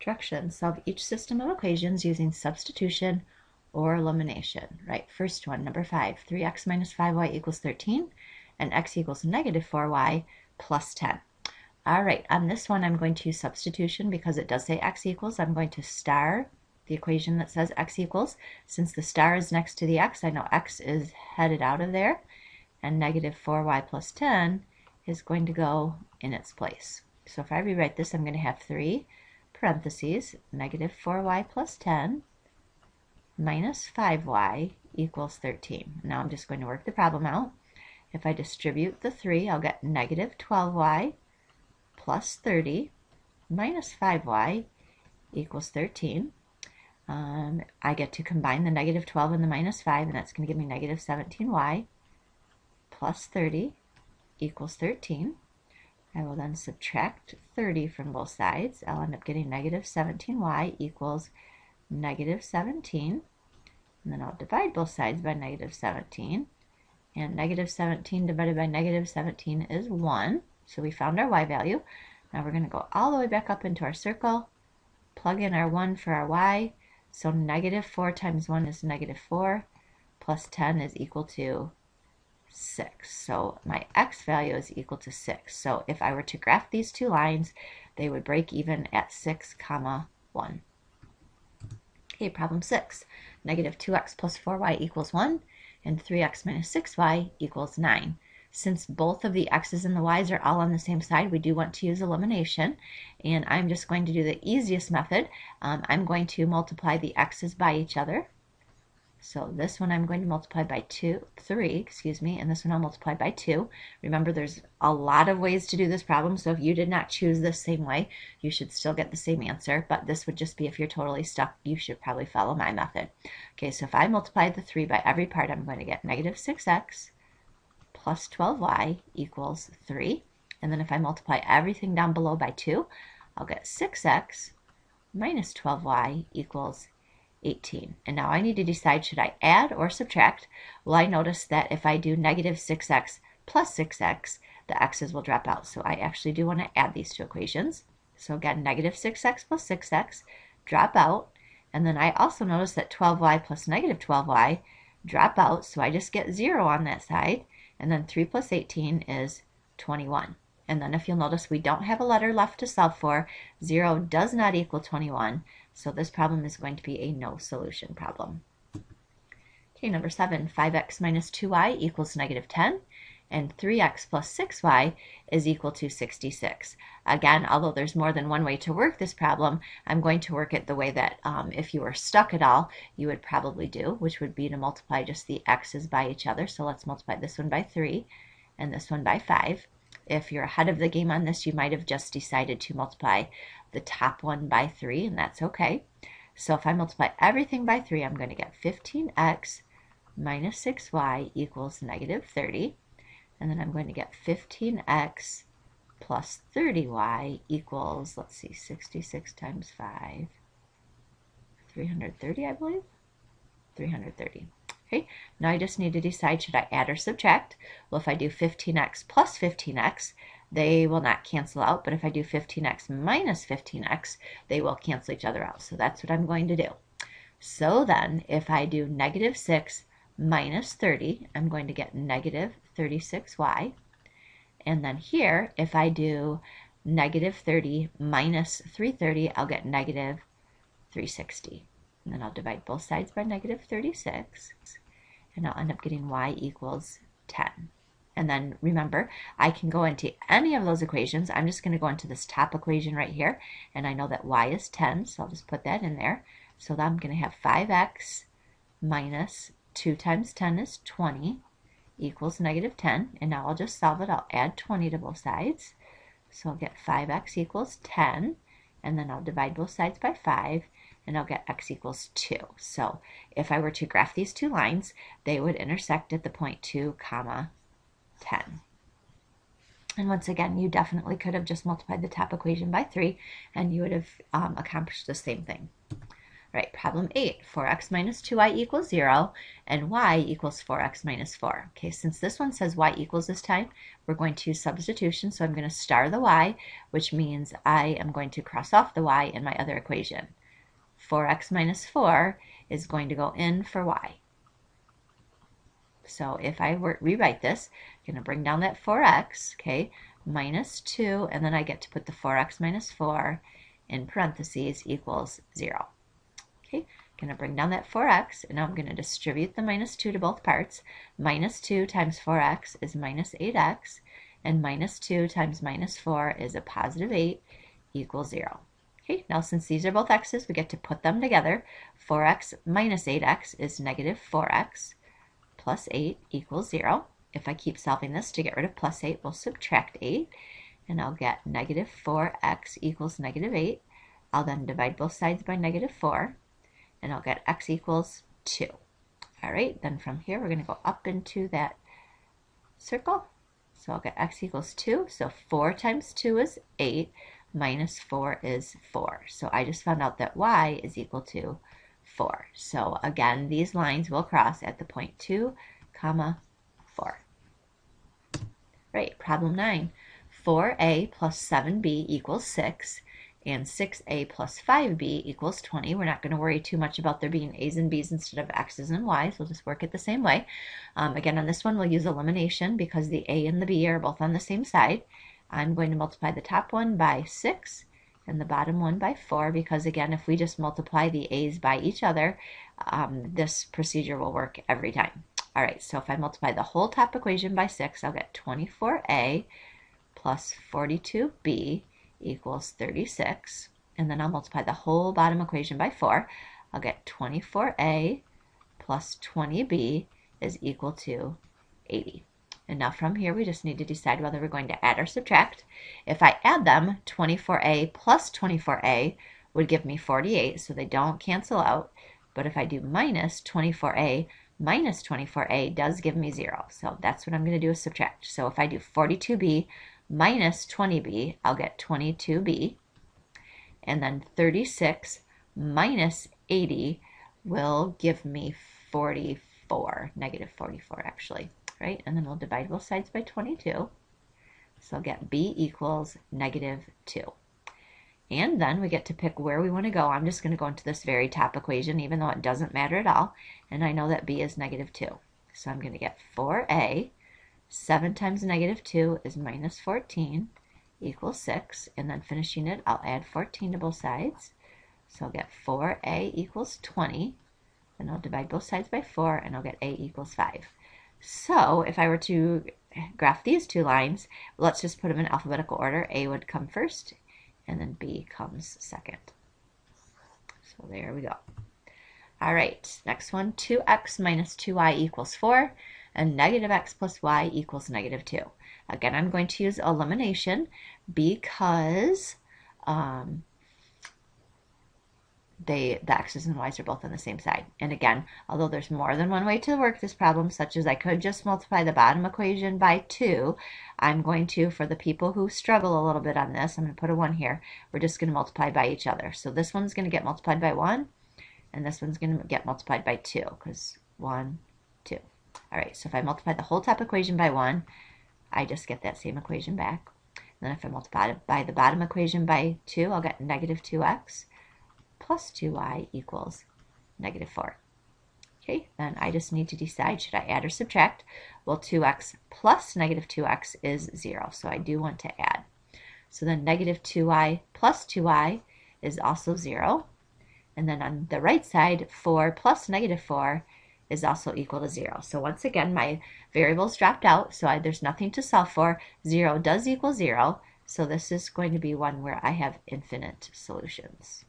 Directions: solve each system of equations using substitution or elimination. Right, first one, number 5, 3x minus 5y equals 13, and x equals negative 4y plus 10. All right, on this one, I'm going to use substitution because it does say x equals. I'm going to star the equation that says x equals. Since the star is next to the x, I know x is headed out of there, and negative 4y plus 10 is going to go in its place. So if I rewrite this, I'm going to have 3 parentheses, negative 4y plus 10 minus 5y equals 13. Now I'm just going to work the problem out. If I distribute the 3, I'll get negative 12y plus 30 minus 5y equals 13. I get to combine the negative 12 and the minus 5, and that's going to give me negative 17y plus 30 equals 13. I will then subtract 30 from both sides. I'll end up getting negative 17y equals negative 17. And then I'll divide both sides by negative 17. And negative 17 divided by negative 17 is 1. So we found our y value. Now we're going to go all the way back up into our circle, plug in our 1 for our y. So negative 4 times 1 is negative 4, plus 10 is equal to 6. So my x value is equal to 6. So if I were to graph these two lines, they would break even at 6, 1. Okay, problem 6. Negative 2x plus 4y equals 1, and 3x minus 6y equals 9. Since both of the x's and the y's are all on the same side, we do want to use elimination. And I'm just going to do the easiest method. I'm going to multiply the x's by each other. So this one I'm going to multiply by 3, and this one I'll multiply by 2. Remember, there's a lot of ways to do this problem, so if you did not choose this same way, you should still get the same answer, but this would just be if you're totally stuck, you should probably follow my method. Okay, so if I multiply the 3 by every part, I'm going to get negative 6x plus 12y equals 3. And then if I multiply everything down below by 2, I'll get 6x minus 12y equals 18. And now I need to decide, should I add or subtract? Well, I notice that if I do negative 6x plus 6x, the x's will drop out. So I actually do want to add these two equations. So again, negative 6x plus 6x drop out. And then I also notice that 12y plus negative 12y drop out. So I just get 0 on that side. And then 3 plus 18 is 21. And then if you'll notice, we don't have a letter left to solve for. 0 does not equal 21. So this problem is going to be a no solution problem. Okay, number 7, 5x minus 2y equals negative 10, and 3x plus 6y is equal to 66. Again, although there's more than one way to work this problem, I'm going to work it the way that if you were stuck at all, you would probably do, which would be to multiply just the x's by each other. So let's multiply this one by 3 and this one by 5. If you're ahead of the game on this, you might have just decided to multiply the top one by 3, and that's okay. So if I multiply everything by 3, I'm going to get 15x minus 6y equals negative 30. And then I'm going to get 15x plus 30y equals, let's see, 66 times 5, 330, I believe? 330. Okay, now I just need to decide, should I add or subtract? Well, if I do 15x plus 15x, they will not cancel out, but if I do 15x minus 15x, they will cancel each other out. So that's what I'm going to do. So then, if I do negative 6 minus 30, I'm going to get negative 36y. And then here, if I do negative 30 minus 330, I'll get negative 360. And then I'll divide both sides by negative 36, and I'll end up getting y equals 10. And then remember, I can go into any of those equations. I'm just going to go into this top equation right here, and I know that y is 10, so I'll just put that in there. So I'm going to have 5x minus 2 times 10 is 20 equals negative 10. And now I'll just solve it. I'll add 20 to both sides. So I'll get 5x equals 10, and then I'll divide both sides by 5, and I'll get x equals 2. So if I were to graph these two lines, they would intersect at the point 2, 10. And once again, you definitely could have just multiplied the top equation by 3, and you would have accomplished the same thing. Right, problem 8, 4x minus 2y equals 0, and y equals 4x minus 4. Okay, since this one says y equals this time, we're going to use substitution, so I'm going to star the y, which means I am going to cross off the y in my other equation. 4x minus 4 is going to go in for y. So if I rewrite this, I'm going to bring down that 4x, okay, minus 2, and then I get to put the 4x minus 4 in parentheses equals 0. Okay, going to bring down that 4x, and now I'm going to distribute the minus 2 to both parts. Minus 2 times 4x is minus 8x, and minus 2 times minus 4 is a positive 8 equals 0. Okay, now since these are both x's, we get to put them together. 4x minus 8x is negative 4x plus 8 equals 0. If I keep solving this to get rid of plus 8, we'll subtract 8, and I'll get negative 4x equals negative 8. I'll then divide both sides by negative 4, and I'll get x equals 2. All right, then from here we're going to go up into that circle. So I'll get x equals 2. So 4 times 2 is 8, minus 4 is 4. So I just found out that y is equal to 4. So again, these lines will cross at the point 2, comma 4. Right, problem 9. 4a plus 7b equals 6. And 6a plus 5b equals 20. We're not going to worry too much about there being a's and b's instead of x's and y's. We'll just work it the same way. Again, on this one, we'll use elimination because the a and the b are both on the same side. I'm going to multiply the top one by 6 and the bottom one by 4 because, again, if we just multiply the a's by each other, this procedure will work every time. All right, so if I multiply the whole top equation by 6, I'll get 24a plus 42b equals 36, and then I'll multiply the whole bottom equation by 4. I'll get 24a plus 20b is equal to 80. And now from here we just need to decide whether we're going to add or subtract. If I add them, 24a plus 24a would give me 48, so they don't cancel out. But if I do minus 24a minus 24a does give me 0. So that's what I'm going to do is subtract. So if I do 42b minus 20b, I'll get 22b. And then 36 minus 80 will give me 44, negative 44 actually, right? And then we'll divide both sides by 22. So I'll get b equals negative 2. And then we get to pick where we want to go. I'm just going to go into this very top equation, even though it doesn't matter at all. And I know that b is negative 2. So I'm going to get 4a. 7 times negative 2 is minus 14 equals 6. And then finishing it, I'll add 14 to both sides. So I'll get 4a equals 20. Then I'll divide both sides by 4, and I'll get a equals 5. So if I were to graph these two lines, let's just put them in alphabetical order. A would come first, and then b comes second. So there we go. All right, next one, 2x minus 2y equals 4. And negative x plus y equals negative 2. Again, I'm going to use elimination because the x's and y's are both on the same side. And again, although there's more than one way to work this problem, such as I could just multiply the bottom equation by 2, I'm going to, for the people who struggle a little bit on this, I'm going to put a 1 here. We're just going to multiply by each other. So this one's going to get multiplied by 1, and this one's going to get multiplied by 2, because 1, 2. All right, so if I multiply the whole top equation by 1, I just get that same equation back. And then if I multiply by the bottom equation by 2, I'll get negative 2x plus 2y equals negative 4. Okay, then I just need to decide, should I add or subtract? Well, 2x plus negative 2x is 0, so I do want to add. So then negative 2y plus 2y is also 0. And then on the right side, 4 plus negative 4 is also equal to 0. So once again, my variables dropped out, so there's nothing to solve for. 0 does equal 0, so this is going to be one where I have infinite solutions.